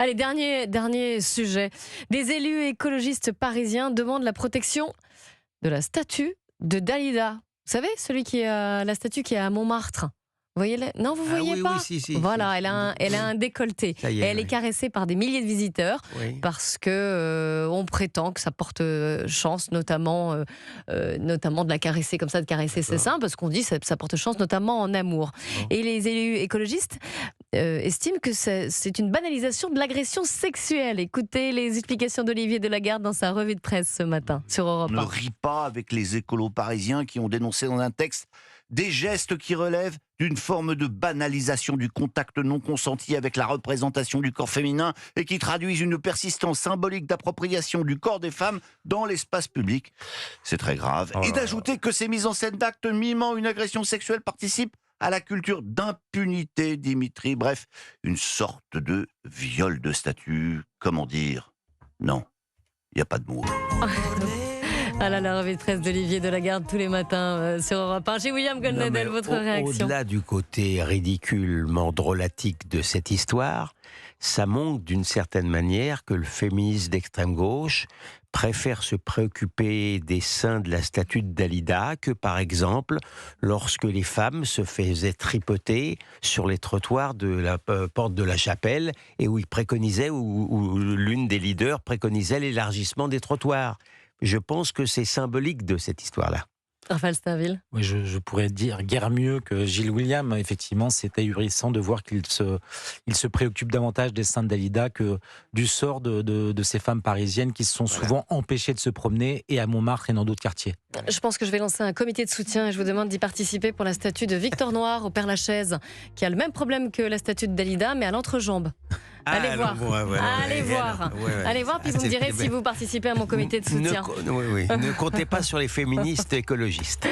Allez, dernier sujet. Des élus écologistes parisiens demandent la protection de la statue de Dalida. Vous savez, la statue qui est à Montmartre. Vous voyez Non, vous voyez oui, pas. oui, si, Voilà, elle a un décolleté. Ça y Et est, elle est oui. caressée par des milliers de visiteurs Oui. parce que on prétend que ça porte chance, notamment de la caresser comme ça, de caresser ses D'accord. seins, parce qu'on dit que ça porte chance, notamment en amour. Bon. Et les élus écologistes estiment que c'est une banalisation de l'agression sexuelle. Écoutez les explications d'Olivier Delagarde dans sa revue de presse ce matin sur Europe On 1. ne rit pas avec les écolos parisiens qui ont dénoncé dans un texte des gestes qui relèvent d'une forme de banalisation du contact non consenti avec la représentation du corps féminin et qui traduisent une persistance symbolique d'appropriation du corps des femmes dans l'espace public. C'est très grave. Et d'ajouter que ces mises en scène d'actes mimant une agression sexuelle participent à la culture d'impunité, Dimitri. Bref, une sorte de viol de statut. Comment dire ? Non, il n'y a pas de mots. Ah là, la revue de presse d'Olivier Delagarde tous les matins sur Europe 1. Chez William Goldnadel, votre réaction? Au-delà du côté ridiculement drôlatique de cette histoire, ça montre d'une certaine manière que le féminisme d'extrême gauche préfère se préoccuper des seins de la statue de Dalida que, par exemple, lorsque les femmes se faisaient tripoter sur les trottoirs de la porte de la Chapelle et où ils préconisaient, où l'une des leaders préconisait l'élargissement des trottoirs. Je pense que c'est symbolique de cette histoire-là. Raphaël Stainville. Oui, je pourrais dire guère mieux que Gilles William. Effectivement, c'est ahurissant de voir qu'il se préoccupe davantage des seins de Dalida que du sort de ces femmes parisiennes qui se sont souvent empêchées de se promener et à Montmartre et dans d'autres quartiers. Je pense que je vais lancer un comité de soutien et je vous demande d'y participer pour la statue de Victor Noir au Père-Lachaise, qui a le même problème que la statue de Dalida, mais à l'entrejambe. Allez voir. Allez voir, puis vous me direz si vous participez à mon comité de soutien. Ne comptez pas sur les féministes écologistes.